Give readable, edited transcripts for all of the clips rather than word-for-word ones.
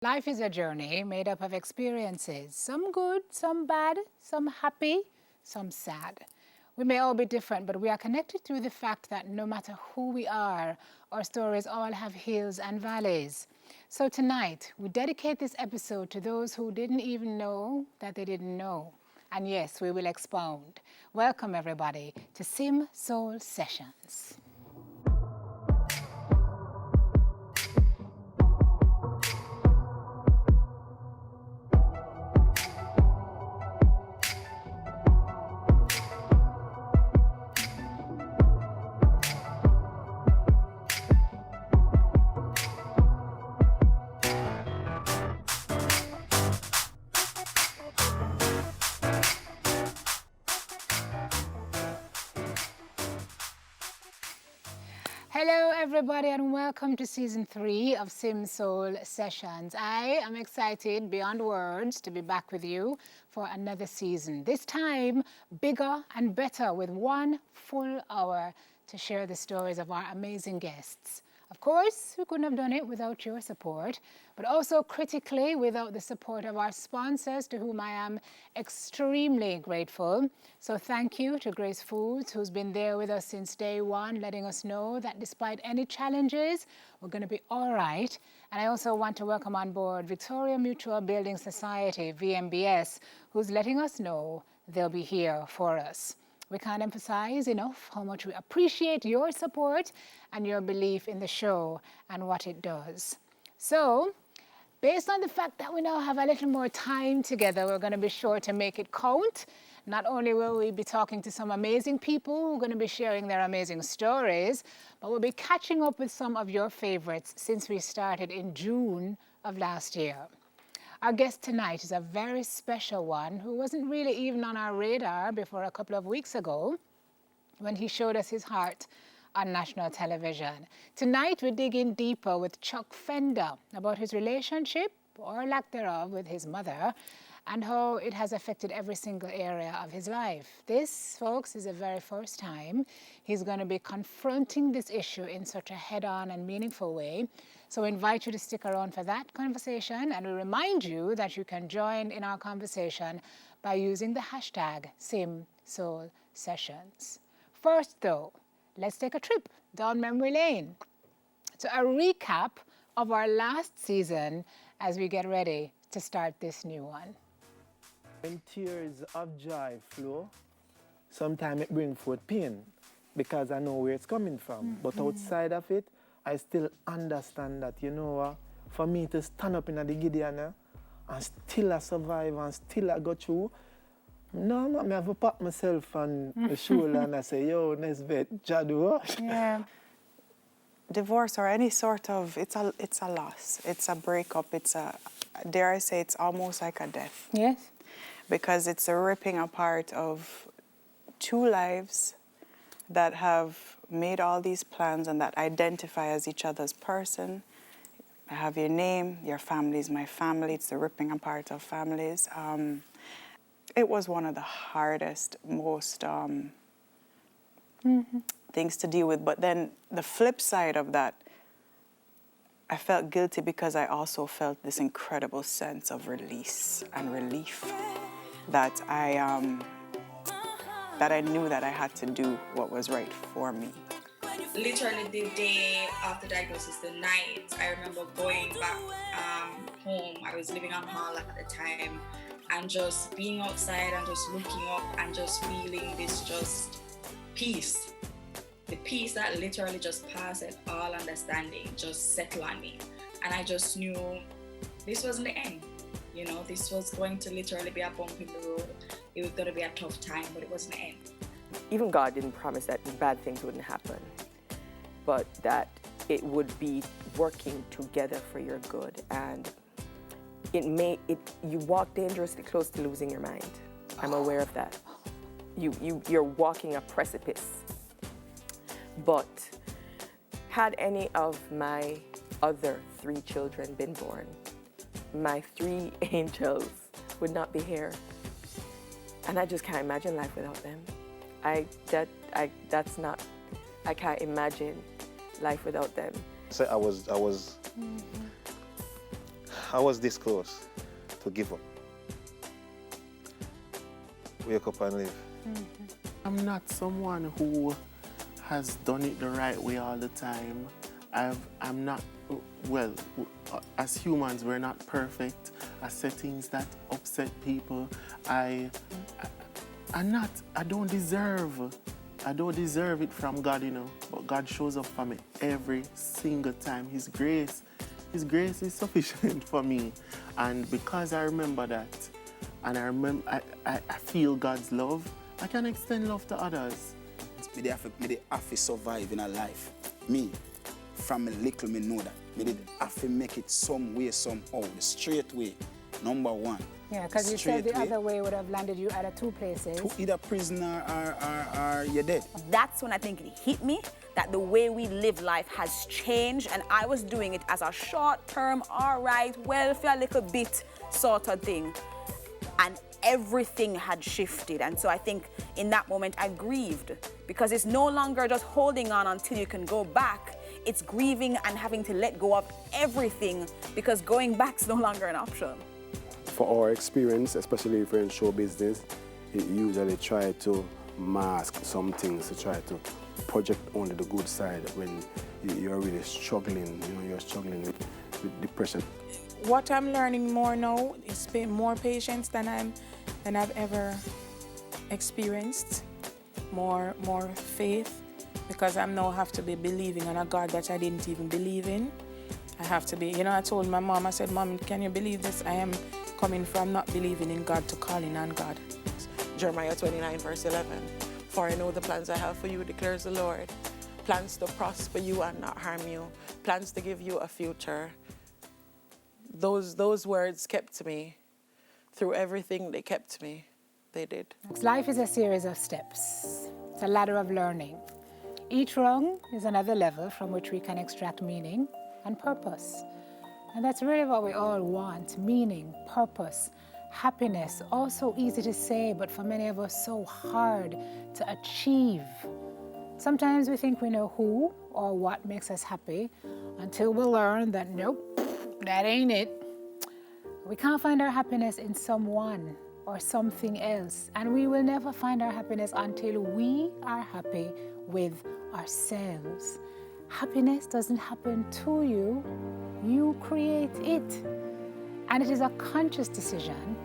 Life is a journey made up of experiences, some good, some bad, some happy, some sad. We may all be different, but we are connected through the fact that no matter who we are, our stories all have hills and valleys. So tonight, we dedicate this episode to those who didn't even know that they didn't know. And yes, we will expound. Welcome everybody to Sim Soul Sessions. Hello everybody and welcome to season 3 of Sim Soul Sessions. I am excited beyond words to be back with you for another season. This time bigger and better with 1 full hour to share the stories of our amazing guests. Of course, we couldn't have done it without your support, but also critically without the support of our sponsors, to whom I am extremely grateful. So thank you to Grace Foods, who's been there with us since day one, letting us know that despite any challenges, we're going to be all right. And I also want to welcome on board Victoria Mutual Building Society, VMBS, who's letting us know they'll be here for us. We can't emphasize enough how much we appreciate your support and your belief in the show and what it does. So, based on the fact that we now have a little more time together, we're going to be sure to make it count. Not only will we be talking to some amazing people who are going to be sharing their amazing stories, but we'll be catching up with some of your favorites since we started in June of last year. Our guest tonight is a very special one who wasn't really even on our radar before a couple of weeks ago when he showed us his heart on national television. Tonight we dig in deeper with Chuck Fenda about his relationship, or lack thereof, with his mother and how it has affected every single area of his life. This, folks, is the very first time he's going to be confronting this issue in such a head-on and meaningful way. So we invite you to stick around for that conversation, and we remind you that you can join in our conversation by using the hashtag #SimSoulSessions. First, though, let's take a trip down memory lane to a recap of our last season as we get ready to start this new one. When tears of joy flow, sometimes it brings forth pain because I know where it's coming from. But outside of it, I still understand that, you know what, for me to stand up in the Gideon and still I survive and still I go through, no, I have to pat myself on the shoulder and I say, yo, Nesbeth, Jadu. Yeah. Divorce or any sort of, it's a loss. It's a breakup. Dare I say, it's almost like a death. Yes. Because it's a ripping apart of 2 lives that have made all these plans and that identify as each other's person. I have your name, your family is my family. It's the ripping apart of families. It was one of the hardest, most things to deal with. But then the flip side of that, I felt guilty because I also felt this incredible sense of release and relief that I knew that I had to do what was right for me. Literally the day after diagnosis, the night, I remember going back home. I was living on hall at the time, and just being outside and just looking up and just feeling this just peace. The peace that literally just passed all understanding just settled on me. And I just knew this wasn't the end. You know, this was going to literally be a bump in the road. It was going to be a tough time, but it wasn't the end. Even God didn't promise that bad things wouldn't happen, but that it would be working together for your good. And you walk dangerously close to losing your mind. I'm aware of that. You're walking a precipice. But had any of my other 3 children been born, my 3 angels would not be here. And I just can't imagine life without them. I can't imagine life without them. So I was I was this close to give up. Wake up and live. I'm not someone who has done it the right way all the time. I'm not, well, as humans, we're not perfect. I say things that upset people. I don't deserve it from God, you know. But God shows up for me every single time. His grace is sufficient for me. And because I remember that, and I feel God's love, I can extend love to others. Me have to survive in a life. Me, from a little, me know that. Me have to make it some way, somehow, the straight way. Number one. Yeah, because you said the other way would have landed you at two places. To either prisoner or you're dead. That's when I think it hit me that the way we live life has changed, and I was doing it as a short-term, all right, welfare, little bit sort of thing. And everything had shifted. And so I think in that moment I grieved, because it's no longer just holding on until you can go back. It's grieving and having to let go of everything, because going back's no longer an option. For our experience, especially if we're in show business, it usually try to mask some things, to try to project only the good side when you're really struggling, you know, you're struggling with depression. What I'm learning more now is more patience than I've ever experienced, more faith, because I now have to be believing on a God that I didn't even believe in. I have to be, you know, I told my mom, I said, Mom, can you believe this? I am coming from not believing in God to calling on God. Jeremiah 29, verse 11. For I know the plans I have for you, declares the Lord. Plans to prosper you and not harm you. Plans to give you a future. Those words kept me. Through everything, they kept me. They did. Life is a series of steps. It's a ladder of learning. Each rung is another level from which we can extract meaning and purpose. And that's really what we all want: meaning, purpose, happiness. All so easy to say, but for many of us, so hard to achieve. Sometimes we think we know who or what makes us happy, until we learn that, nope, that ain't it. We can't find our happiness in someone or something else, and we will never find our happiness until we are happy with ourselves. Happiness doesn't happen to you, you create it. And it is a conscious decision.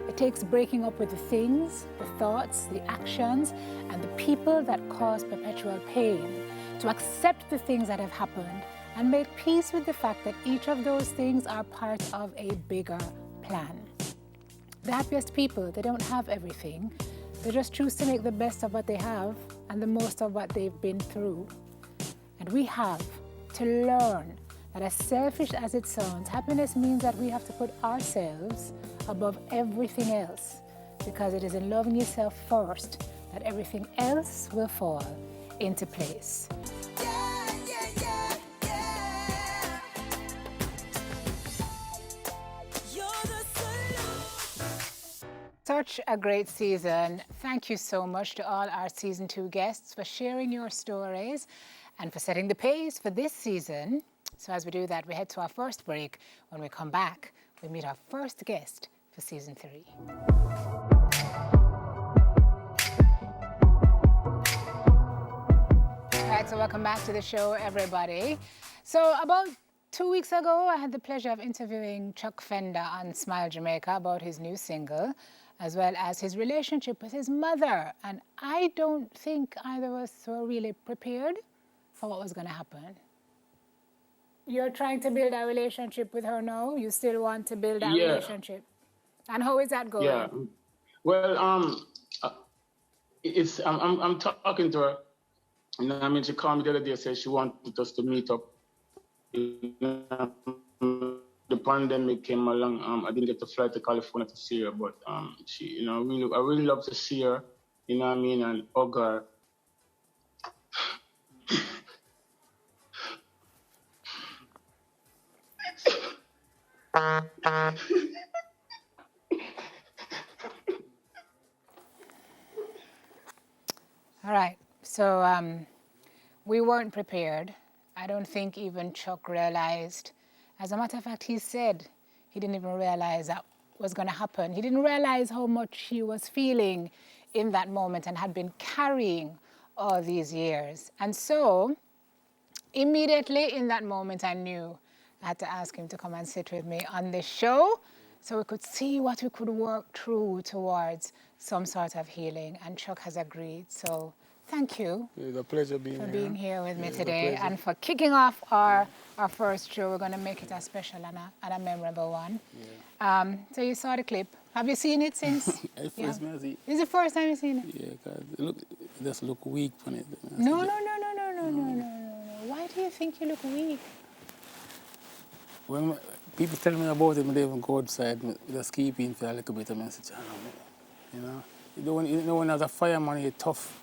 It takes breaking up with the things, the thoughts, the actions, and the people that cause perpetual pain, to accept the things that have happened and make peace with the fact that each of those things are part of a bigger plan. The happiest people, they don't have everything. They just choose to make the best of what they have and the most of what they've been through. And we have to learn that, as selfish as it sounds, happiness means that we have to put ourselves above everything else, because it is in loving yourself first that everything else will fall into place. Such a great season. Thank you so much to all our season 2 guests for sharing your stories and for setting the pace for this season. So as we do that, we head to our first break. When we come back, we meet our first guest for season 3. All right, so welcome back to the show, everybody. So about 2 weeks ago, I had the pleasure of interviewing Chuck Fenda on Smile Jamaica about his new single, as well as his relationship with his mother. And I don't think either of us were really prepared for what was going to happen. You're trying to build a relationship with her now? You still want to build that relationship? And how is that going? Yeah. Well, I'm talking to her. You know, I mean, she called me the other day, said she wanted us to meet up. The pandemic came along. I didn't get to fly to California to see her, but she, you know, I really love to see her. You know what I mean, and hug her. All right, so we weren't prepared. I don't think even Chuck realized. As a matter of fact, he said he didn't even realize that was going to happen. He didn't realize how much he was feeling in that moment and had been carrying all these years. And so immediately in that moment, I knew I had to ask him to come and sit with me on this show so we could see what we could work through towards some sort of healing. And Chuck has agreed. So thank you It's a pleasure being for here. being here with me It's a today pleasure. and for kicking off our first show. We're going to make it a special and a memorable one. So you saw the clip. Have you seen it since? At first, I see. This is the first time you've seen it? Yeah, because it just look weak on it. No. Why do you think you look weak? When people tell me about it, I don't even go outside. I just keep in for a little bit of message. You know, when as a fireman, you're tough.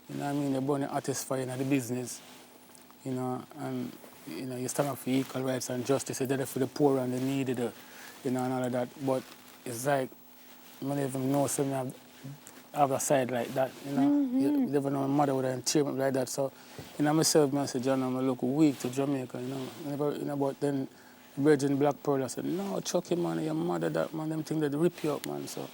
You know what I mean? You're born an artist fire in the business. You know, and you know, you stand up for equal rights and justice. You're there for the poor and the needy, you know, and all of that. But it's like, I don't even know something have a side like that, you know. You never know my mother would have cheered me like that. So, you know, myself, I said, John, I'm a look weak to Jamaica, you know. But then Virgin Black Pearl, I said, no, Chucky, man, your mother, that, man, them things that rip you up, man. So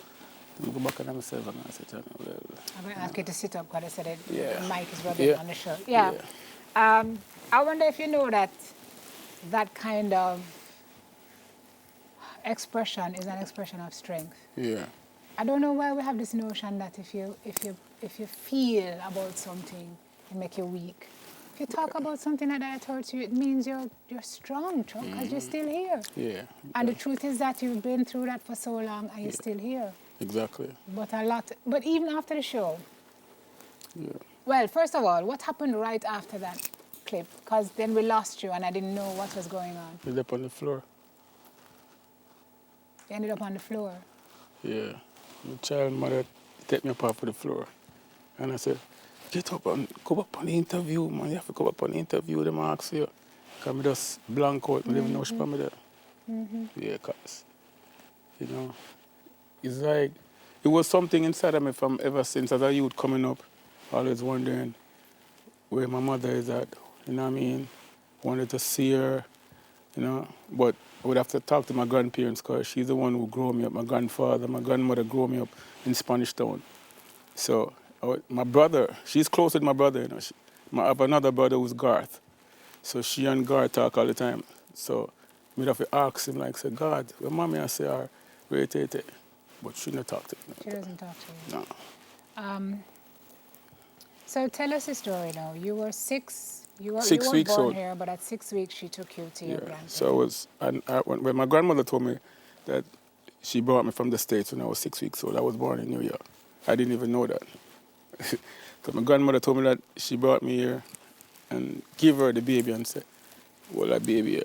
I go back and myself and I said, John, well. I'm going to ask you to sit up because I said it, Yeah. the mic is rubbing on the show. Yeah. I wonder if you know that kind of expression is an expression of strength. Yeah. I don't know why we have this notion that if you feel about something, it make you weak. If you talk about something like that hurts you, it means you're strong, Chuck, because you're still here. Yeah. And the truth is that you've been through that for so long and you're still here. Exactly. But even after the show. Yeah. Well, first of all, what happened right after that clip? Because then we lost you and I didn't know what was going on. Ended up on the floor. You ended up on the floor. Yeah. My child mother take me up off the floor. And I said, get up and come up on the interview, man. You have to come up on the interview, them ask you. Because I just blank out, I didn't know she me there. Yeah, because, you know, it's like, it was something inside of me from ever since as a youth coming up, always wondering where my mother is at, you know what I mean? Wanted to see her, you know, but I would have to talk to my grandparents because she's the one who grew me up. My grandfather, my grandmother grew me up in Spanish Town. So my brother, she's close with my brother, you know. I have another brother who's Garth. So she and Garth talk all the time. So I'd have to ask him, like, say, God, where mommy I say her, where it? But she don't talk to me. She doesn't talk to you? No. So tell us the story now. You were 6. You were 6 weeks born old. here, but at 6 weeks she took you to your grandparents. So when my grandmother told me that she brought me from the States when I was 6 weeks old, I was born in New York. I didn't even know that. So my grandmother told me that she brought me here and gave her the baby and said, well, that baby here.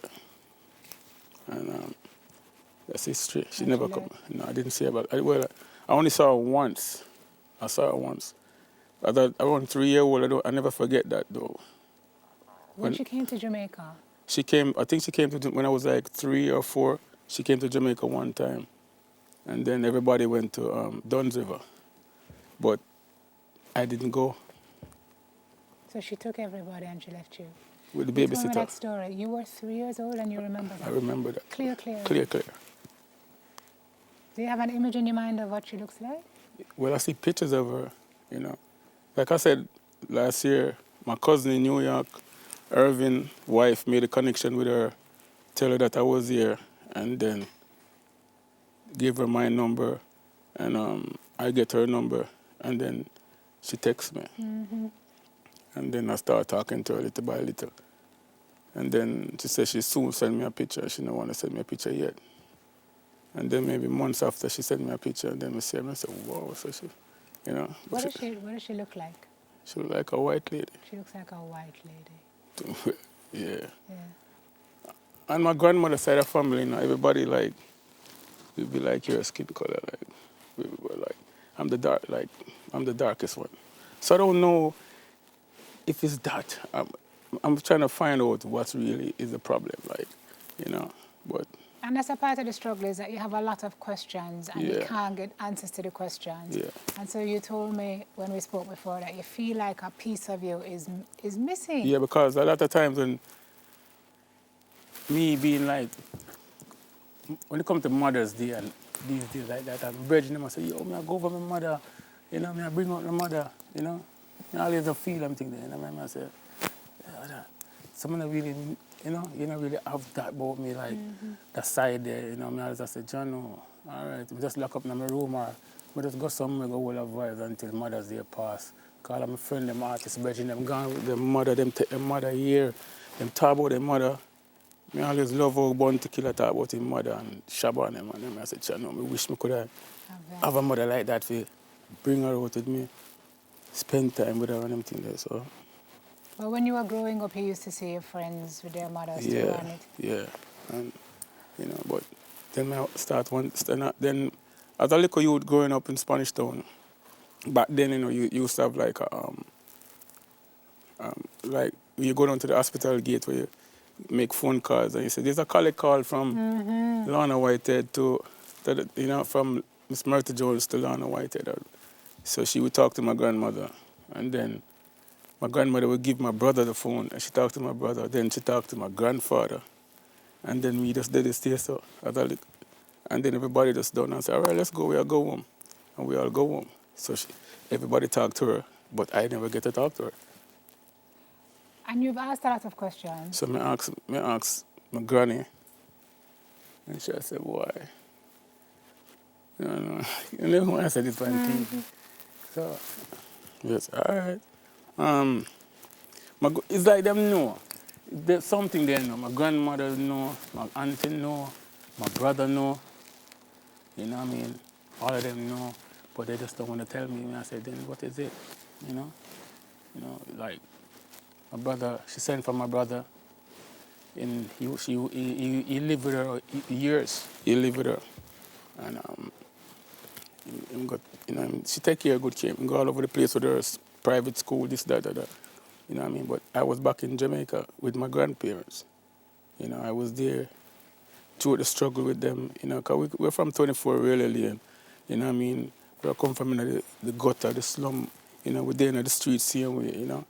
And that's history. She never come. No, I didn't see about it. Well, I only saw her once. I saw her once. I thought around 3 years old, I never forget that though. When she came to Jamaica? I think she came to, when I was like 3 or 4, she came to Jamaica one time. And then everybody went to Dunn's River. But I didn't go. So she took everybody and she left you? With the You told me babysitter. that story. You were 3 years old and you remember that? I remember that. Clear. Clear. Do you have an image in your mind of what she looks like? Well, I see pictures of her, you know. Like I said, last year, my cousin in New York, Irvin, wife, made a connection with her, tell her that I was here, and then gave her my number, and I get her number, and then she texts me. And then I start talking to her little by little. And then she said she soon send me a picture. She don't want to send me a picture yet. And then maybe months after she sent me a picture, and then I said, wow, so she, you know. What does she look like? She look like a white lady. She looks like a white lady. Yeah. And my grandmother's side of family, you know, everybody like, will be like your skin color, like, we were like, I'm the darkest one. So I don't know if it's that. I'm trying to find out what really is the problem, like, you know, but. And that's a part of the struggle is that you have a lot of questions and you can't get answers to the questions. And so you told me when we spoke before that you feel like a piece of you is missing. Yeah, because a lot of times when me being like when it comes to Mother's Day and these days like that, I'm bridging them, I say, yo, me I go over my mother, you know, me I bring out my mother, you know. I always feel them thing there, you know, I say, yeah, that. Someone that really, you know, you don't really have that about me, like, that side there, you know, me always say, John, no, all right, I just lock up in my room or I just go somewhere, go hold of vibes until Mother's Day pass. Call them my friend, them artists, bridging them gone with their mother, them take their mother here, them talk about their mother. I always love how Bounty Killer talk about his mother and Shabba and them. And I said, Chano, I wish I could have a mother like that for bring her out with me, spend time with her and them things there. So. Well, when you were growing up, you used to see your friends with their mothers too, on it. Yeah, and you know, but then I start then as a little youth growing up in Spanish Town, back then, you know, you used to have like you go down to the hospital gate where you make phone calls and you say, there's a collect call from Lana Whitehead to you know, from Miss Martha Jones to Lana Whitehead. So she would talk to my grandmother, and then my grandmother would give my brother the phone, and she talked to my brother, then she talked to my grandfather, and then we just did this there, so and then everybody just done and said, all right, let's go, we all go home. And we all go home. So everybody talked to her, but I never get to talk to her. And you've asked a lot of questions. So I asked my granny, and she said, why? You know when I said this one thing. So, yes, all right. It's like them know. There's something they know. My grandmother know, my auntie know, my brother know. You know what I mean? All of them know, but they just don't want to tell me. And I said, then what is it? You know, like my brother. She sent for my brother, and he lived with her years. He lived with her, and she take care of good care. Go all over the place with her, private school, this, that. You know what I mean? But I was back in Jamaica with my grandparents. You know, I was there through the struggle with them, you know, because we're from 24 Railway Lane, you know what I mean? We come from the gutter, the slum, you know, we're there in the streets same way, you know.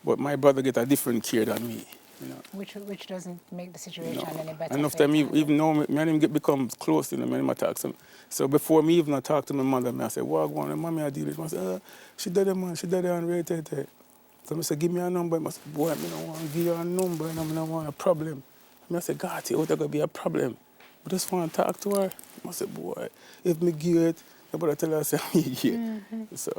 But my brother get a different care than me, you know. Which doesn't make the situation any better. Enough time, even though me and him become close, you know, me and him talk to him. So before me even talk to my mother, I say, what go on, and mommy I deal with. I say, she dead man, she dead and rated. So I say, give me a number. I say, boy, I don't want to give you a number, and I don't want a problem. I say, God, it's going to be a problem. I just want to talk to her. I say, boy, if me give it, you better tell her I say me give it. So,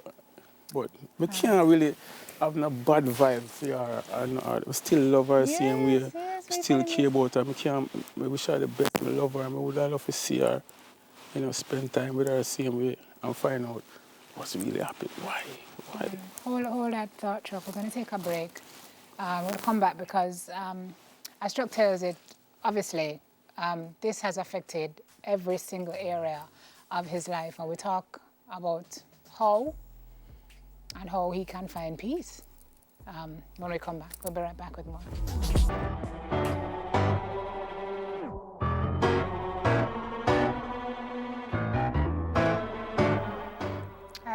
but we can't really have no bad vibe for her. We still love her same way. We still care about her. We wish her the best. We love her. We would love to see her, you know, spend time with her same way and find out what's really happening. Why? Hold that thought, Chuck. We're going to take a break. We'll come back because, as Chuck tells it, obviously, this has affected every single area of his life. And we talk about how he can find peace. When we come back, we'll be right back with more.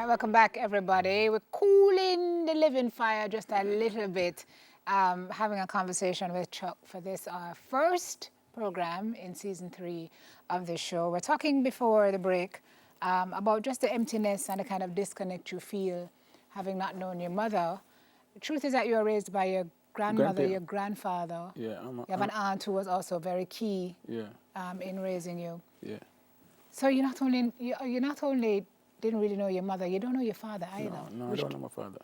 Welcome back, everybody. We're cooling the living fire just a little bit, having a conversation with Chuck for this, our first program in season 3 of this show. We're talking before the break about just the emptiness and the kind of disconnect you feel having not known your mother. The truth is that you were raised by your grandmother, your grandfather. Yeah, you have an aunt who was also very key in raising you. Yeah. So you not only didn't really know your mother, you don't know your father either. No, I don't know my father.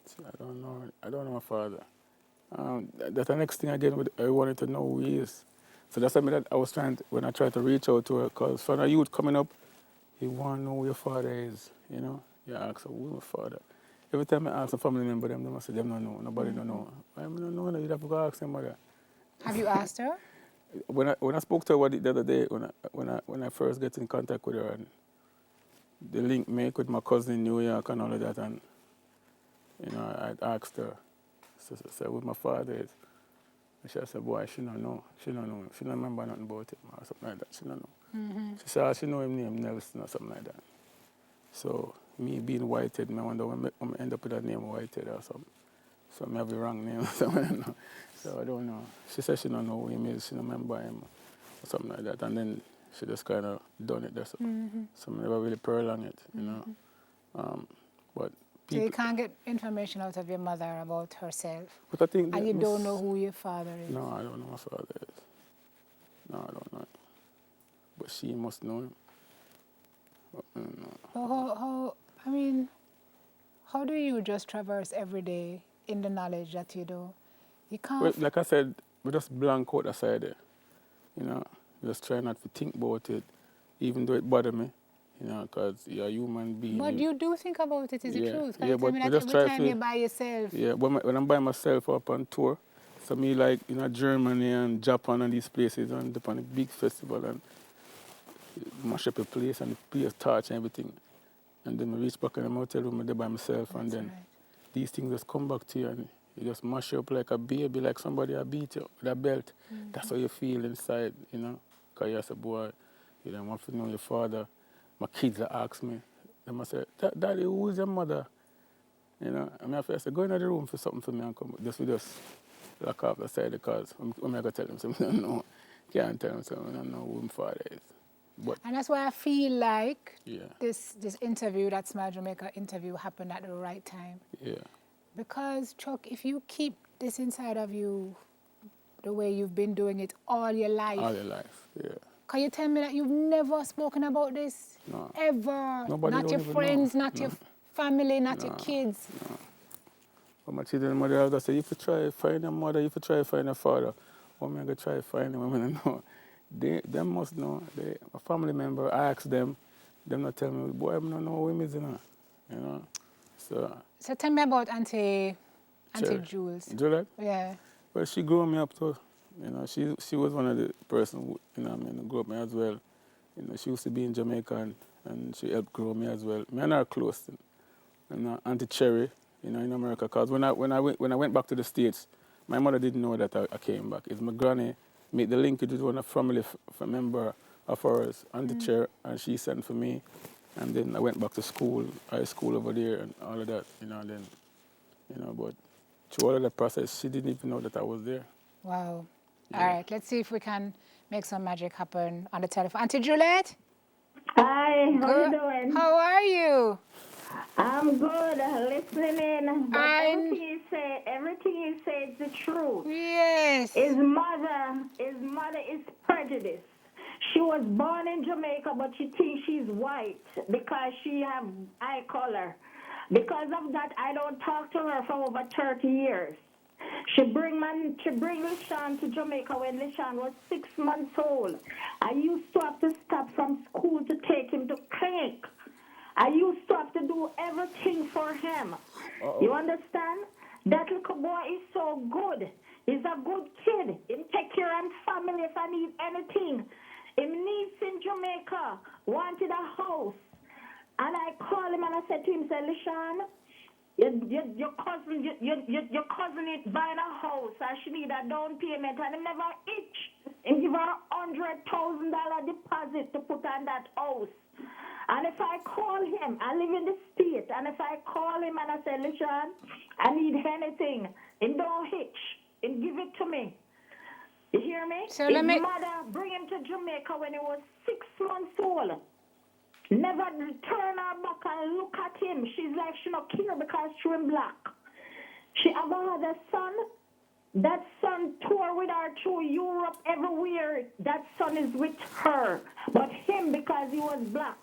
See, I don't know my father. That's the next thing I wanted to know who he is. So that's something that I was when I tried to reach out to her, because for a youth coming up, you want to know who your father is, you know? You ask her, who's my father? Every time I ask a family member, them say, them don't know, nobody don't know. I don't know, you'd have to go ask them mother. Have you asked her? When I spoke to her the other day, when I first get in contact with her, and the link make with my cousin in New York and all of that, and you know, I asked her, so who my father is. And she said, boy, she don't know. She don't remember nothing about him or something like that. She don't know. She said, she know him name Nelson or something like that. So me being Whitehead, I wonder when I end up with that name Whitehead or something. So I have the wrong name or something. So I don't know. She said she don't know who him is. She don't remember him. or something like that. And then she just kind of done it. That's so I never really prolong it, you know. But So you can't get information out of your mother about herself. But I think and you don't know who your father is. No, I don't know my father is. No, I don't know. But she must know him. But, no. But how do you just traverse every day in the knowledge that you do? You can't. Well, like I said, we just blank out the side there. You know, just try not to think about it, even though it bother me. You know, because you're a human being. But you do think about it, is the truth. Yeah, but every just try time to, you're by yourself. Yeah, but when I'm by myself up on tour, so me like, you know, Germany and Japan and these places and up on a big festival and mash up a place and the place torch and everything. And then I reach back in the motel room there by myself. That's and then right. these things just come back to you and you just mash up like a baby, like somebody a beat you with a belt. That's how you feel inside, you know. Because you're a boy, you don't want to know your father. My kids ask me, they must say, Daddy, who's your mother? You know, I mean, I say, go into the room for something for me and come. We just lock off the side because I'm going to tell them something. I don't know. Can't tell them something. I don't know who my father is. But And that's why I feel like yeah, this interview, that Smile Jamaica interview, happened at the right time. yeah. Because, Chuck, if you keep this inside of you the way you've been doing it all your life. All your life, yeah. Can you tell me that you've never spoken about this? No. Ever? Nobody Not don't your even friends, know. not No. your family, not No. your kids? No. But my children and mother, I was say, if you try to find a mother, if you try to find a father, what am I going to try to find them? I mean, know. They must know. A family member, I ask them not tell me, boy, I don't know who is, you know. So tell me about Auntie Jules. Juliet? Yeah. Well, she grew me up too. You know, she was one of the person who, you know, who grew up me as well. You know, she used to be in Jamaica and she helped grow me as well. Me and her close. And Auntie Cherry, you know, in America. Because when I went back to the States, my mother didn't know that I came back. It's my granny made the linkage with one of family member of ours, Auntie Cherry, and she sent for me. And then I went back to school, high school over there and all of that, you know, and then, you know, but through all of that process, she didn't even know that I was there. Wow. Yeah. All right, let's see if we can make some magic happen on the telephone. Auntie Juliet? Hi, how you doing? How are you? I'm good, listening. But everything you say is the truth. Yes. His mother is prejudiced. She was born in Jamaica, but she thinks she's white because she have eye color. Because of that, I don't talk to her for over 30 years. She bring Lishan to Jamaica when Lishan was 6 months old. I used to have to stop from school to take him to clinic. I used to have to do everything for him. You understand? That little boy is so good. He's a good kid. He take care of family if I need anything. His niece in Jamaica wanted a house. And I called him and I said to him, Lishan, your cousin is buying a house and she need a down payment and he never itch. And give her $100,000 deposit to put on that house. And if I call him, I live in the state, and if I call him and I say, Lishan, I need anything, and don't hitch, and give it to me. You hear me? So His mother bring him to Jamaica when he was 6 months old. Never turn her back and look at him. She's like she not care because she's black. She have another son. That son tour with her through Europe everywhere. That son is with her. But him because he was black.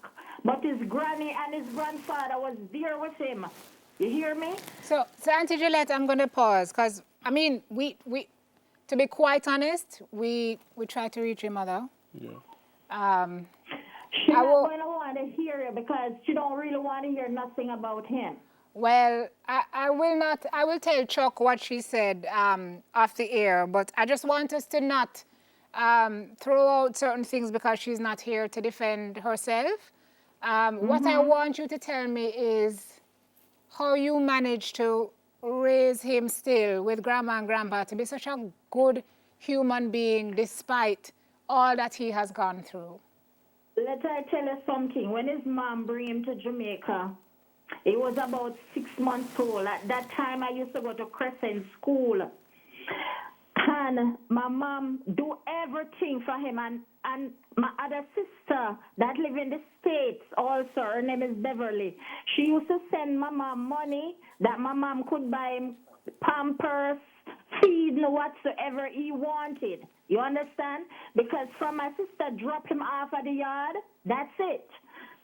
But his granny and his grandfather was there with him. You hear me? So Auntie Juliet, I'm going to pause because, I mean, we to be quite honest, we try to reach your mother. Yeah. She's not going to want to hear it because she don't really want to hear nothing about him. Well, I will tell Chuck what she said off the air, but I just want us to not throw out certain things because she's not here to defend herself. What I want you to tell me is how you managed to raise him still with Grandma and Grandpa to be such a good human being despite all that he has gone through. Let I tell you something. When his mom bring him to Jamaica, he was about 6 months old. At that time, I used to go to Crescent School. man, my mom do everything for him, and my other sister that live in the States also, her name is Beverly. She used to send my mom money that my mom could buy him Pampers, feed, whatsoever he wanted. You understand? Because from my sister drop him off at the yard, that's it.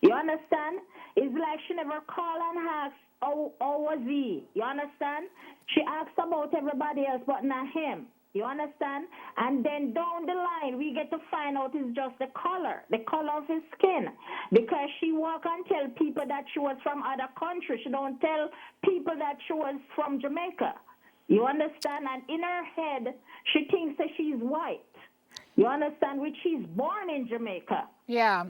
You understand? It's like she never called and asked, how was he? You understand? She asked about everybody else, but not him. You understand? And then down the line, we get to find out it's just the color of his skin. Because she walk and tell people that she was from other countries. She don't tell people that she was from Jamaica. You understand? And in her head, she thinks that she's white. You understand? Which she's born in Jamaica. Yeah.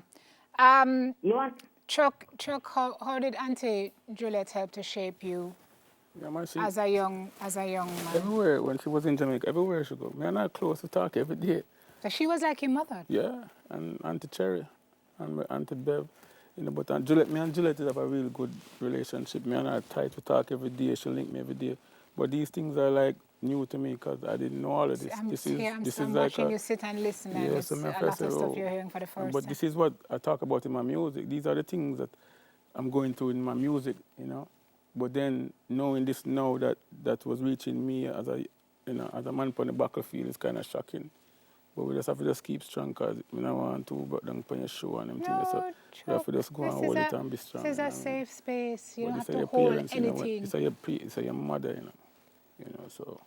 Chuck, how did Auntie Juliet help to shape you as a young man? Everywhere, when she was in Jamaica, everywhere she go. Me and her close to talk every day. So she was like your mother? Yeah, and Auntie Cherry and my Auntie Bev. You know, but me and Juliet have a real good relationship. Me and her tight, we talk every day, she link me every day. But these things are like new to me because I didn't know all of this. I'm watching you sit and listen, and it's a lot of stuff you're hearing for the first time. But this is what I talk about in my music. These are the things that I'm going through in my music, you know. But then knowing this now that was reaching me as a man on the battlefield is kind of shocking. But we just have to just keep strong because we don't want to but don't put your show and them things. So we have to just go and hold it and be strong. This is a safe space. You don't have to your hold parents, anything. It's your mother, you know. So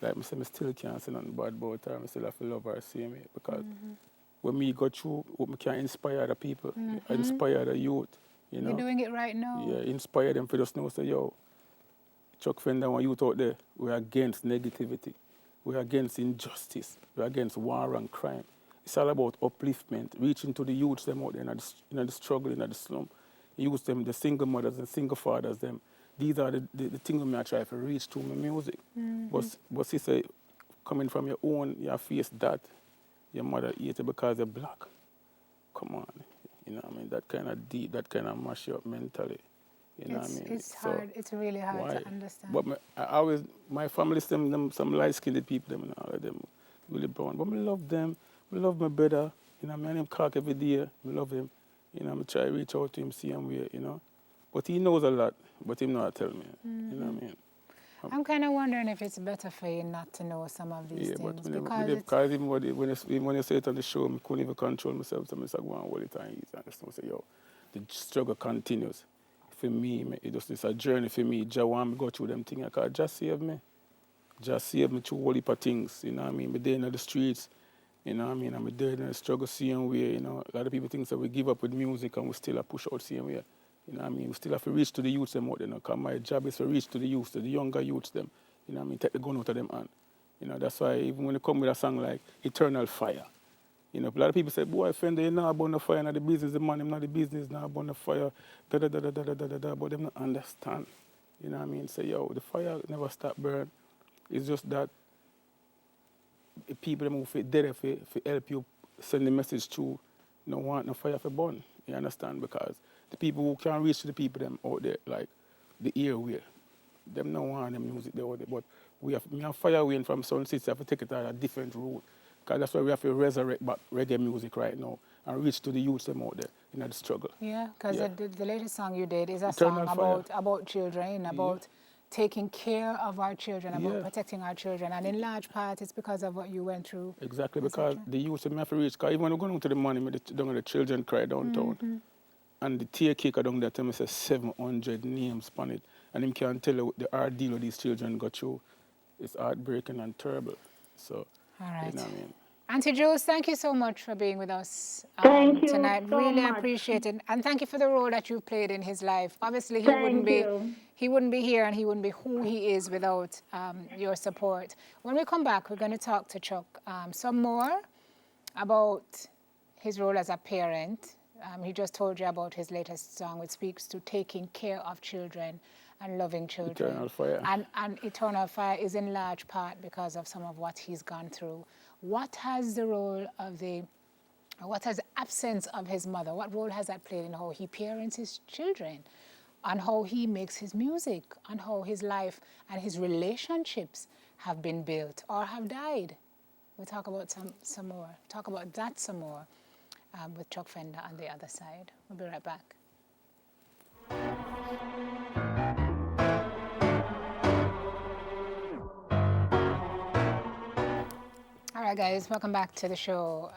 like I say, I still can't say nothing bad about her. I still have to love her same way because when me go through, what me can inspire the people, inspire the youth. You know? You're doing it right now. Yeah, inspire them for just know, say, yo, Chuck Fenda and youth out there, we're against negativity. We're against injustice. We're against war and crime. It's all about upliftment, reaching to the youths them out there in the struggle, in the slum. Use them, the single mothers and single fathers, them. These are the things that I try to reach to my music. But sister, coming from your own, your face that your mother ate it because you're black. Come on. You know what I mean? That kind of deep, that kind of mash you up mentally. You know what I mean? It's hard. It's really hard to understand. But my family, some light-skinned people, them and all of them, really brown. But I love them. I love my brother. You know, I talk every day. I love him. You know, I try to reach out to him, see him where, you know. But he knows a lot, but he not tell me. You know what I mean? I'm kind of wondering if it's better for you not to know some of these things. Because even when you say it on the show, I couldn't even control myself. So I just go and hold it and eat. And just say, yo, the struggle continues. For me, it's a journey for me. Jah want me go through them things. Because Jah save me. Jah save me through a whole heap of things. You know what I mean? I'm there in the streets. You know what I mean? I'm there in the struggle same way. You know, a lot of people think that we give up with music and we still push out same way. You know what I mean? We still have to reach to the youths them out there, because my job is to reach to the youths, to the younger youths them. You know what I mean? Take the gun out of them hand. You know, that's why even when they come with a song like Eternal Fire, you know, a lot of people say, boy, Fender, you're not about the fire, not the business, the man, I'm not the business, not about the fire, da-da-da-da-da-da-da-da, but them not understand. You know what I mean? Say, yo, the fire never stop burn. It's just that people them who there for help you send the message to no want no fire for burn. You understand? Because the people who can reach to the people them out there, like the airway, them no want them music there out there. But we have fire wing from Sun City, have to take it on a different route. Because that's why we have to resurrect back reggae music right now and reach to the youths them out there in the struggle. Yeah, because the latest song you did is a song about children, about taking care of our children, about protecting our children. And in large part, it's because of what you went through. Exactly, because the youths them have to reach. Because even when we go down to the money, the children cry downtown. And the tear kicker down there tell me say 700 names on it. And him can't tell you the hard deal these children got through. It's heartbreaking and terrible. So, all right. You know what I mean? Auntie Jules, thank you so much for being with us thank you tonight. So really much. Appreciate it. And thank you for the role that you've played in his life. Obviously, he wouldn't be here and he wouldn't be who he is without your support. When we come back, we're going to talk to Chuck some more about his role as a parent. He just told you about his latest song, which speaks to taking care of children and loving children. Eternal Fire. And Eternal Fire is in large part because of some of what he's gone through. What has the absence of his mother, what role has that played in how he parents his children, on how he makes his music, on how his life and his relationships have been built or have died. We'll talk about some more. Talk about that some more with Chuck Fenda on the other side. We'll be right back. All right, guys, welcome back to the show.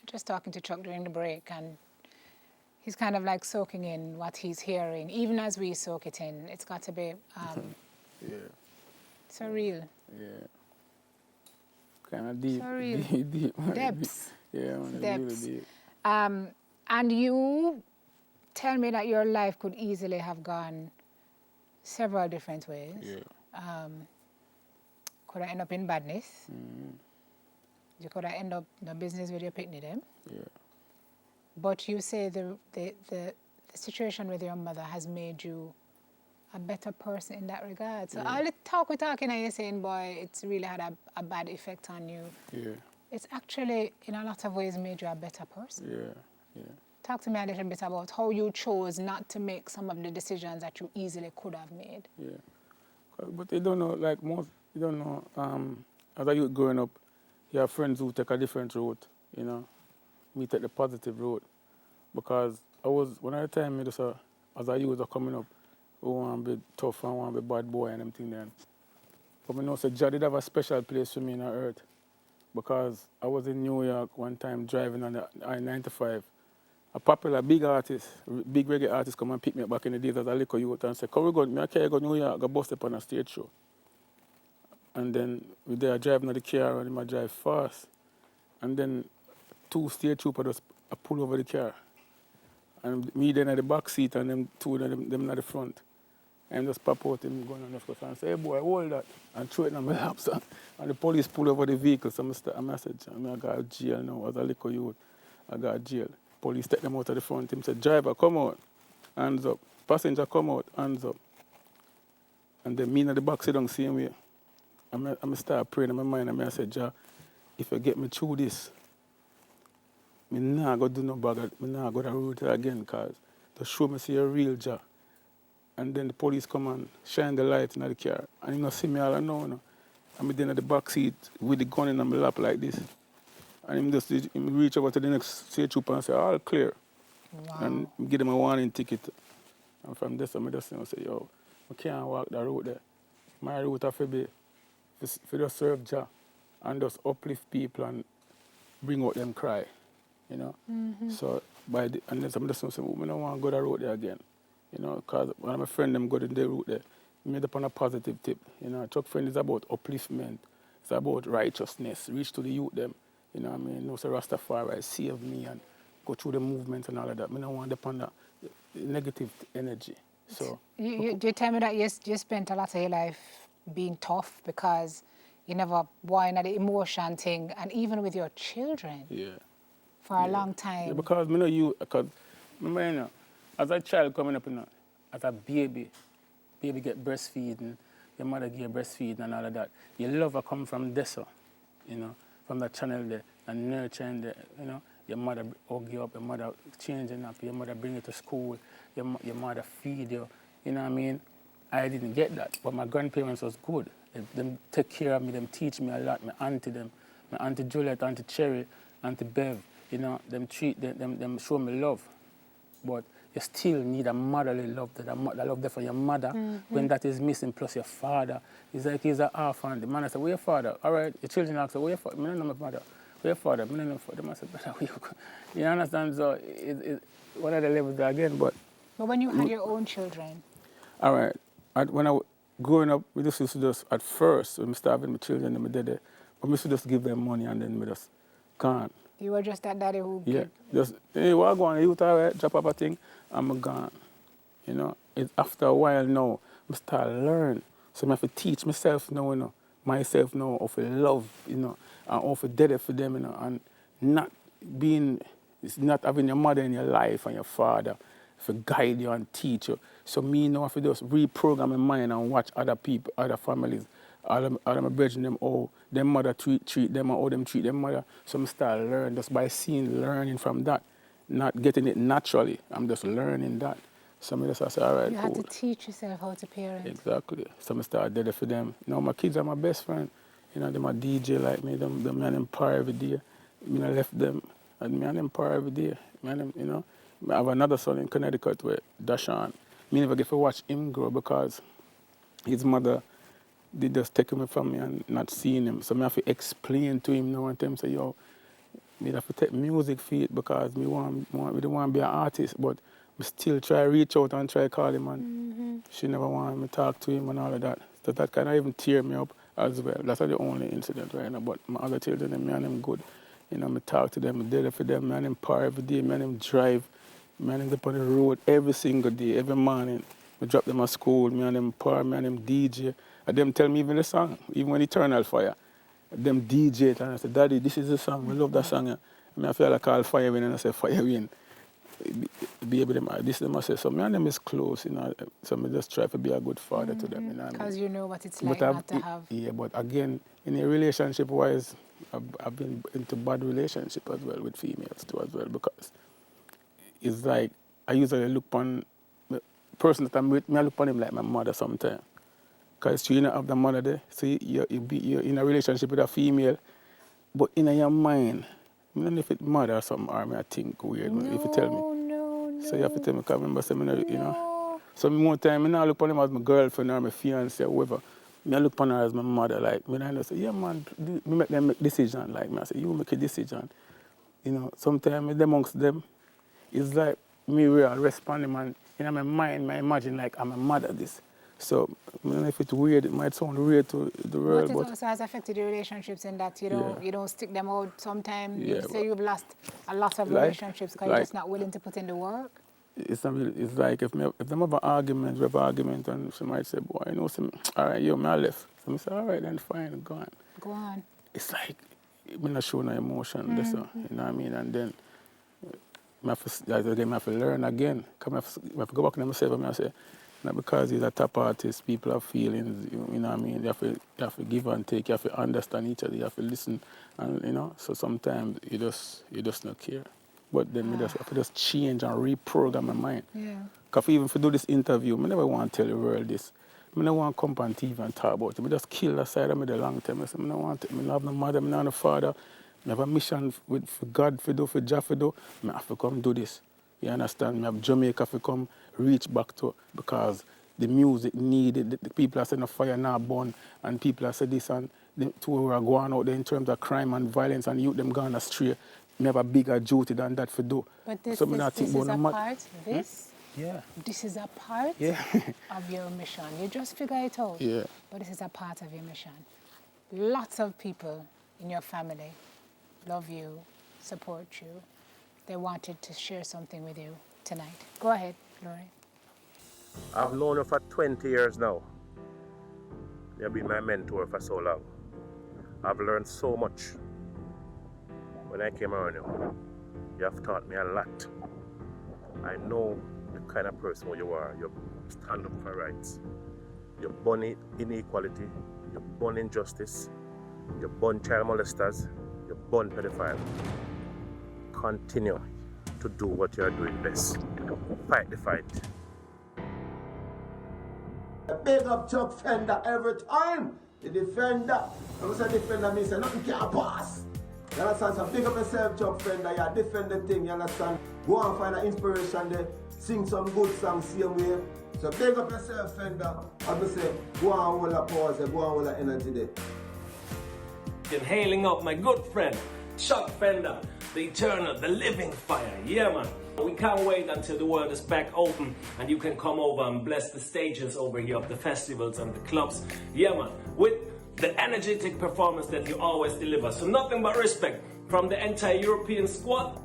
Just talking to Chuck during the break, and he's kind of like soaking in what he's hearing, even as we soak it in. It's got to be Yeah. surreal. Yeah. Kind of deep. Surreal. Deep. Depths. Yeah, man, Depths. really deep. And you tell me that your life could easily have gone several different ways. Yeah. Could I end up in badness? Mm. You could have ended up in a business with your picnic them. Yeah. But you say the situation with your mother has made you a better person in that regard. So all the talk we're talking and you're saying, boy, it's really had a bad effect on you. Yeah. It's actually, in a lot of ways, made you a better person. Yeah. Yeah. Talk to me a little bit about how you chose not to make some of the decisions that you easily could have made. Yeah. But you don't know, like most, you don't know, as a youth growing up, you have friends who take a different route, you know. Me take the positive route. Because when I time me just as a youth coming up, I want to be tough and I want to be bad boy and everything then. But I know so God did have a special place for me on earth. Because I was in New York one time driving on the I-95. A popular big artist, big reggae artist come and pick me up back in the days as a little youth and say, come we go, I can't go to New York, go bust up on a stage show. And then we there driving on the car and I drive fast. And then 2 state troopers just pull over the car. And me then at the back seat and them 2 them at the front. And just pop out him going on the floor and say, hey boy, hold that. And throw it on my laps. And the police pull over the vehicle. So I start a message. I got jail now as a little youth. I got jail. Police take them out of the front. Him said, driver, come out. Hands up. Passenger, come out. Hands up. And then me in the back sit down same way. I start praying in my mind and I said, Jah, if you get me through this, I not go do no bag, I not go to route again because to show me see a real Jah. And then the police come and shine the light in the car. And you know, see me all alone. No. I'm then at the back seat with the gun in my lap like this. And him reach over to the next state trooper and say, all clear. Wow. And give them a warning ticket. And from there, I just say, yo, I can't walk the road there. My route have to be for just serve Jah and just uplift people and bring out them cry, you know. Mm-hmm. So and then I'm just saying, I don't want to go the road there again, you know, because one of my friends them go to the route there, made up on a positive tip, you know. Chuck Friend is about upliftment, it's about righteousness, reach to the youth them, you know what I mean. You know, so Rastafari save me and go through the movement and all of that. I don't want to depend on the negative energy. So you tell me that you spent a lot of your life being tough because you never whined at the emotion thing, and even with your children for a long time. Yeah, because I know you, because remember, you know, as a child coming up, you know, as a baby get breastfeeding, your mother give breastfeeding and all of that. Your love will come from this, you know, from that channel there, and nurturing there, you know. Your mother hug you up, your mother changing up, your mother bring you to school, your mother feed you, you know what I mean? I didn't get that, but my grandparents was good. Them take care of me, them teach me a lot. My auntie Juliet, auntie Cherry, auntie Bev, you know, them show me love. But you still need a motherly love, that love there for your mother. Mm-hmm. When that is missing, plus your father. It's like he's an orphan. The man said, where your father? All right, your children ask, where your father? I don't know my mother. Where your father? I don't know my father. I said, brother, where you? You understand? So it's one of the levels there again, but when you had your own children? All right. When I was growing up, we just used to just, at first, when I started with my children, and I did it, but we used to just give them money and then we just gone. You were just that daddy who... Yeah. Just, hey, what going on? You all right? Drop up a thing, I'm gone. You know, it's after a while now, I start learn. So I have to teach myself now, you know, myself now, how to love, you know, and how to do it for them, you know, and not having your mother in your life and your father to guide you and teach you. So me now have to just reprogram my mind and watch other people, other families, all my brethren, them how their mother treat them and how them treat their mother. So I start learning just by learning from that, not getting it naturally. I'm just learning that. So I just say, all right, You cool. have to teach yourself how to parent. Exactly. So I start dead for them. You know, my kids are my best friend. You know, they're my DJ like me. Them and them par every day. I left them and me and them par every day. You know. I have another son in Connecticut with Dashan. Me never get to watch him grow because his mother they just take him from me and not seeing him. So I have to explain to him now and tell him, say, yo, me have to take music for it because we don't want to be an artist, but we still try to reach out and try to call him and she never wanted me to talk to him and all of that. So that kind of even tear me up as well. That's not the only incident right now, but my other children, me and them good. You know, me talk to them, I did it for them, me and them par every day, me and them drive, me and them up on the road every single day, every morning. We drop them at school, me and them par, me and them DJ. And them tell me even the song, even when Eternal Fire. Them DJ it and I say, Daddy, this is the song, we love that song. And I feel like I call Fire Wind and I say, Fire Wind. Baby, them, this them I say, so me and them is close, you know. So I just try to be a good father to them, you know. Because you know what it's like not to have. Yeah, but again, in a relationship-wise, I've been into bad relationship as well with females too as well because it's like I usually look upon the person that I'm with, I look upon him like my mother sometimes. Because you don't have the mother there, so you're in a relationship with a female, but in your mind, I don't know if it's mother or something, or I think weird, if you tell me. No. So you have to tell me, because I remember saying, you know. So more time, I don't look upon him as my girlfriend or my fiancé or whoever. I look upon her as my mother, like, I say, yeah, man, me make them make decision, like, I say, you make a decision. You know, sometimes amongst them, it's like me real responding, and in my mind, I imagine like I'm a mother this. So, I don't know if it's weird, it might sound weird to the world, But it also has affected your relationships in that you don't stick them out sometimes. Yeah, You say you've lost a lot of relationships because you're just not willing to put in the work. It's like if them have an argument, we have an argument, and she might say, boy, you know, all right, yo, I left. So I say, all right, then fine, go on. Go on. It's like, I'm not showing no emotion, you know what I mean? And then, I have to learn again. I have to go back to myself and I say, not because he's a top artist, people have feelings, you know what I mean? You have to give and take, you have to understand each other, you have to listen, and you know, so sometimes you just not care. But then I have to just change and reprogram my mind. Yeah. Because even if I do this interview, I never want to tell the world this. I don't want to come on TV and talk about it. I just kill the side of me the long time. I say, I don't want it. I don't have no mother, I don't have no father. I have a mission for God to do, for Jah to do. I have to come do this. You understand? I have Jamaica to come reach back to because the music needed. The people are saying the fire now burn, and people are saying this, and the two who are going out there in terms of crime and violence and youth them gone astray. I have a bigger duty than that for do. But this, so this is a part. Yeah. This is a part of your mission. You just figure it out. Yeah. But this is a part of your mission. Lots of people in your family love you, support you. They wanted to share something with you tonight. Go ahead, Glory. I've known you for 20 years now. You've been my mentor for so long. I've learned so much. When I came around you, you have taught me a lot. I know the kind of person you are. You stand up for rights. You burn inequality. You burn injustice. You burn child molesters. You burn pedophiles. Continue to do what you are doing best. Fight the fight. Big up Chuck Fenda every time. The defender. I was a defender, me say nothing can pass. You understand? So big up yourself, Chuck Fenda. You defend the thing, you understand? Go and find an inspiration there. Sing some good songs same way. So big up yourself, Fenda. I would say, go and hold a pause, go and hold the energy there. Hailing up my good friend, Chuck Fenda, the eternal, the living fire. Yeah, man. We can't wait until the world is back open and you can come over and bless the stages over here of the festivals and the clubs. Yeah, man. With the energetic performance that you always deliver. So nothing but respect from the entire European squad.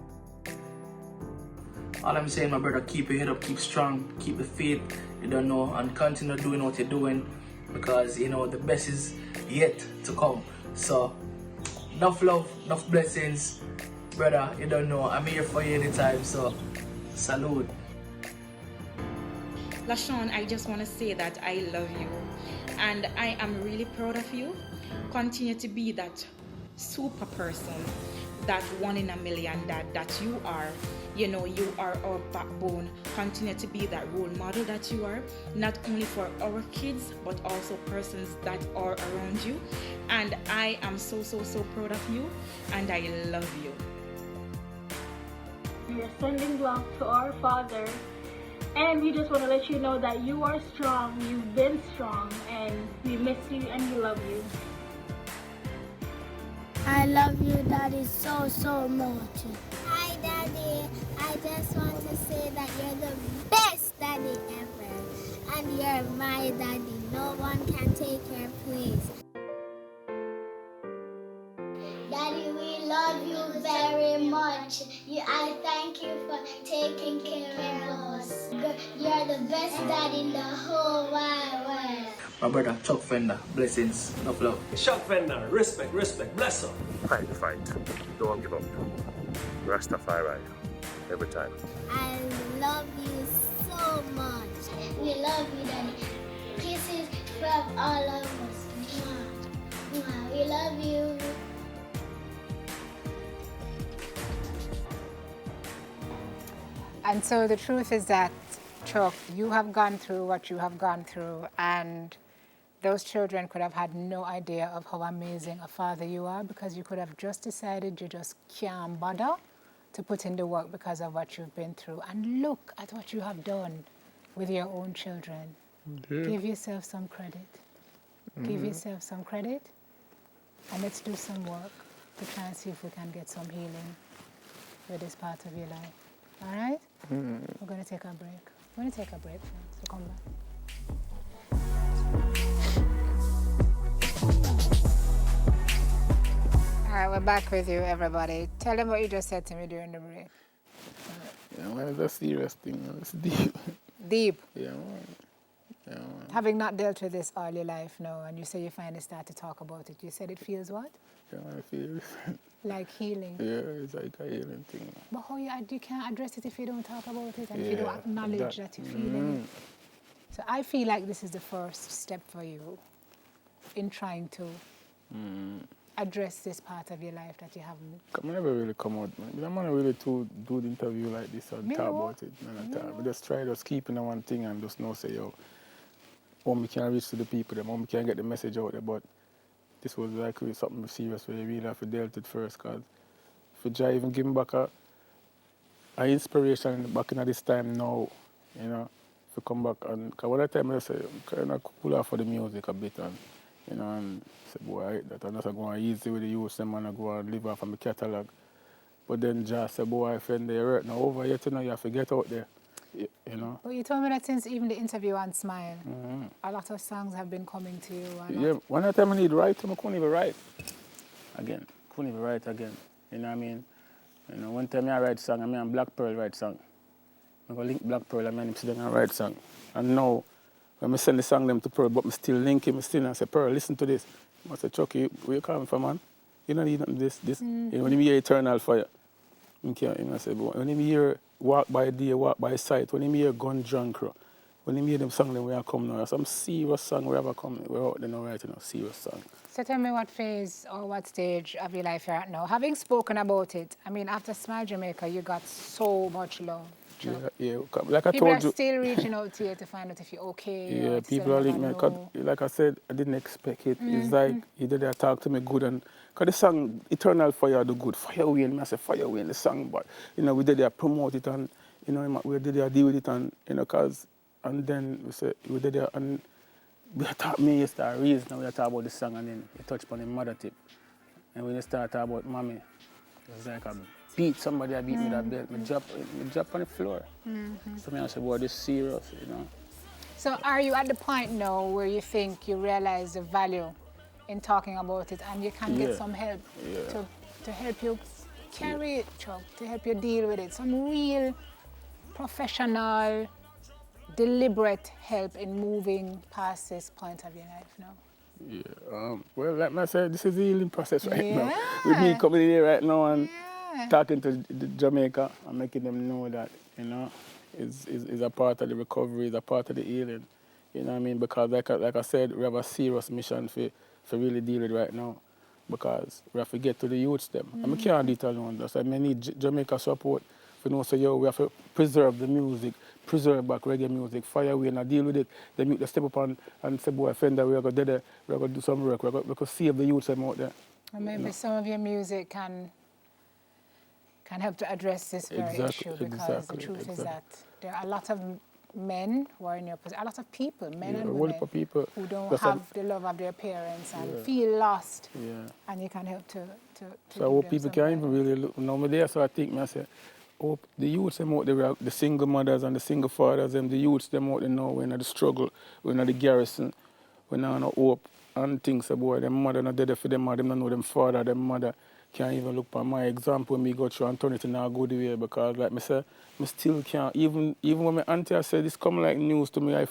All I'm saying, my brother, keep your head up, keep strong, keep the faith, you don't know, and continue doing what you're doing because, you know, the best is yet to come. So, enough love, enough blessings. Brother, you don't know, I'm here for you anytime, so salute. LaShawn, I just want to say that I love you and I am really proud of you. Continue to be that super person, that 1 in a million that you are. you know, you are our backbone. Continue to be that role model that you are, not only for our kids, but also persons that are around you. And I am so proud of you, and I love you. You're sending love to our father, and we just want to let you know that you are strong, you've been strong, and we miss you and we love you. I love you, Daddy, so much. Hi, Daddy. I just want to say that you're the best daddy ever, and you're my daddy. No one can take your place. Daddy, we love you very much. I thank you for taking care of us. You're the best dad in the whole wide world. My brother, Chuck Fenda, blessings, enough love. Chuck Fenda, respect, fight the fight. Don't give up. Rastafari, every time. I love you so much. We love you, Daddy. Kisses from all of us. Mwah. Mwah. We love you. And so the truth is that, Chuck, you have gone through what you have gone through, and those children could have had no idea of how amazing a father you are, because you could have just decided you just can't bother to put in the work because of what you've been through. And look at what you have done with your own children. Yeah. Give yourself some credit. Give yourself some credit, and let's do some work to try and see if we can get some healing with this part of your life. All right? We're going to take a break. We're going to take a break, friends. So come back. All right, we're back with you, everybody. Tell them what you just said to me during the break. Yeah, man, it's a serious thing. It's deep. Deep? Yeah, man. Yeah, man. Having not dealt with this all your life now, and you say you finally start to talk about it, you said it feels what? Yeah, man, I feel like healing. Yeah, it's like a healing thing. But how you can't address it if you don't talk about it and if you don't acknowledge that you're feeling it. So I feel like this is the first step for you in trying to address this part of your life that you haven't. I never really come out, man. I'm not really to do the interview like this and talk about it. I just try to keep in one thing and just know, say, yo, how we can reach to the people, how we can get the message out there. But this was like something serious where you really have to deal with it first, because if you even give back a inspiration back in this time now, you know, if you come back and, because one time I say, I'm kind of cool off for the music a bit, and, you know, and say, boy, I hate that, I'm just going easy with the youth, them and I go and live off of my catalogue. But then just say, boy, Fenda, you're right now, over yet, you know, you have to get out there, you know. But you told me that since even the interview on Smile, a lot of songs have been coming to you. Yeah, one time I need to write, I couldn't even write again. Couldn't even write again. You know what I mean? You know, one time I write song, I mean Black Pearl write song. I go link Black Pearl, I mean sit down and write song. And now, when I send the song them to Pearl, but I still link him, still and say, Pearl, listen to this. I say, Chucky, where you coming from, man? You don't need this. You know, when you hear Eternal Fire, you know, I say, but when you hear Walk by Day, Walk by Sight, when you hear Gun Drunk, when you hear them song, then we are coming now. Some serious song we ever come, we're out there now, right, you know, serious song. So tell me what phase or what stage of your life you're at now. Having spoken about it, I mean, after Smile Jamaica, you got so much love. Yeah, like I people told you. People are still reaching out to you to find out if you're okay. Yeah, people are linked me. Like I said, I didn't expect it. It's like, you did talk to me good, and because the song Eternal Fire do good. Fire away, and I say fire away in the song, but you know, we did there promote it, and you know, we did there deal with it, and you know, cause, and then we did there, and we talk me yesterday reason, now we talk about the song, and then you touch upon the mother tip, and when you start talking about mommy, it's like a beat somebody, I beat me that belt, me drop on the floor. So I say, boy, this is serious, you know. So are you at the point now where you think you realize the value in talking about it, and you can get some help to help you carry it, Chuck, to help you deal with it? Some real professional, deliberate help in moving past this point of your life now? Yeah, well, like I said, this is the healing process right now. With me coming in here right now and talking to Jamaica and making them know that, you know, is a part of the recovery, is a part of the healing. You know what I mean? Because like I said, we have a serious mission for really deal with right now. Because we have to get to the youths them. And we can't do it alone. So I need Jamaica support You know, so yo, we have to preserve the music, preserve back reggae music, fire away and deal with it. Then you step up and say, boy, Fender, we're going to do some work, we're going to save the youth out there. Or maybe some of your music can help to address this very issue, because the truth is that there are a lot of men who are in your position, a lot of people, men and women, who don't have the love of their parents and feel lost, and you can help to so I hope people can't even really look now there, so I think I say, hope the youths them out there, the single mothers and the single fathers, them the youths them out there now, we're in the struggle, we're in the garrison, we're not no hope and things about them mother not dead for them mother, them not know them father, them mother can't even look for my example when me go through and turn it in a good way, because like me say, me still can't, even when my auntie I said this come like news to me, I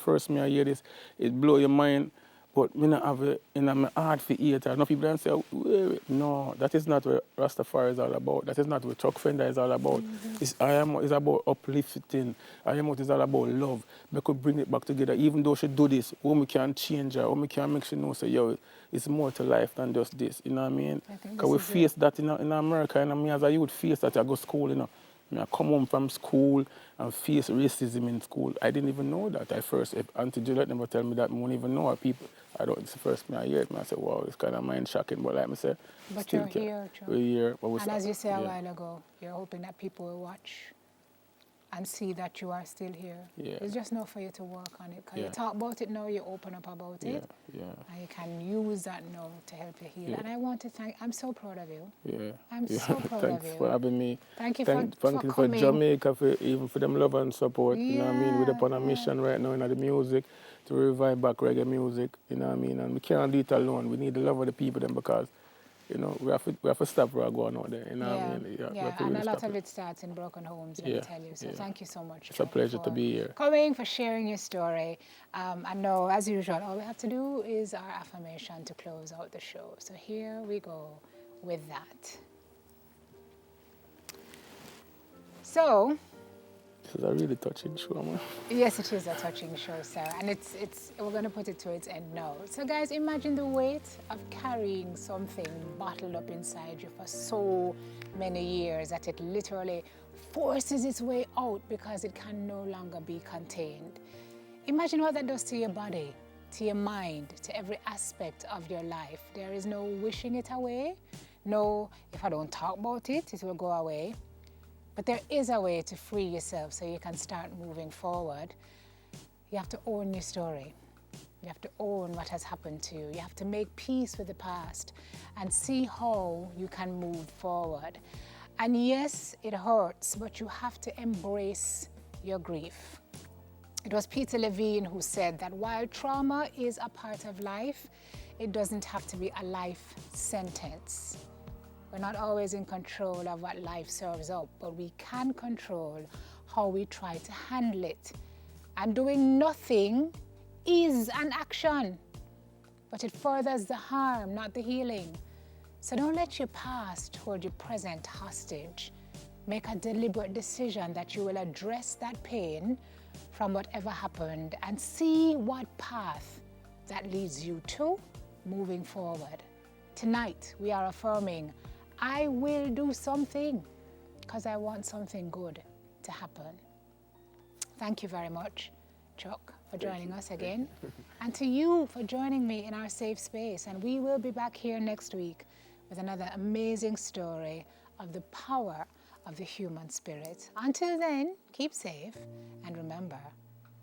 hear this, it blow your mind, but me not have it in my heart for eat. No people don't say, wait, no, that is not what Rastafari is all about. That is not what Chuck Fender is all about. It's about uplifting. Is all about love. We could bring it back together. Even though she do this, we can change her, we can make sure know say, yo, it's more to life than just this. You know what I mean? Because we face that in America, and me as a youth face that I go to school, you know. I come home from school and face racism in school. I didn't even know that. If Auntie Juliet never tell me that, I won't even know how people. It's the first time I hear it, I say, wow, it's kind of mind-shocking. But like I say, but you're here, Joe. We're here. And as you said a while ago, you're hoping that people will watch and see that you are still here. It's just not for you to work on it. Because you talk about it now, you open up about it. And you can use that now to help you heal. And I want to I'm so proud of you. I'm so proud of you. Thanks for having me. Thank you Thank for you coming. for Jamaica, even for them love and support. You know what I mean? We're upon a mission right now in the music to revive back reggae music. You know what I mean? And we can't do it alone. We need the love of the people then, because you know, we have to stop where we're going out there. You know what I mean? And a lot of it starts in broken homes, let me tell you. So thank you so much. It's a pleasure to be here. Coming, for sharing your story. I know, as usual, all we have to do is our affirmation to close out the show. So here we go with that. So, this is a really touching show, man. Yes, it is a touching show, sir. And we're going to put it to its end now. So, guys, imagine the weight of carrying something bottled up inside you for so many years that it literally forces its way out because it can no longer be contained. Imagine what that does to your body, to your mind, to every aspect of your life. There is no wishing it away. No, if I don't talk about it, it will go away. But there is a way to free yourself so you can start moving forward. You have to own your story. You have to own what has happened to you. You have to make peace with the past and see how you can move forward. And yes, it hurts, but you have to embrace your grief. It was Peter Levine who said that while trauma is a part of life, it doesn't have to be a life sentence. We're not always in control of what life serves up, but we can control how we try to handle it. And doing nothing is an action, but it furthers the harm, not the healing. So don't let your past hold your present hostage. Make a deliberate decision that you will address that pain from whatever happened and see what path that leads you to moving forward. Tonight, we are affirming, I will do something because I want something good to happen. Thank you very much, Chuck, for joining us again. And to you for joining me in our safe space. And we will be back here next week with another amazing story of the power of the human spirit. Until then, keep safe and remember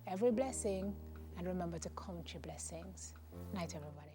every blessing, and remember to count your blessings. Night, everybody.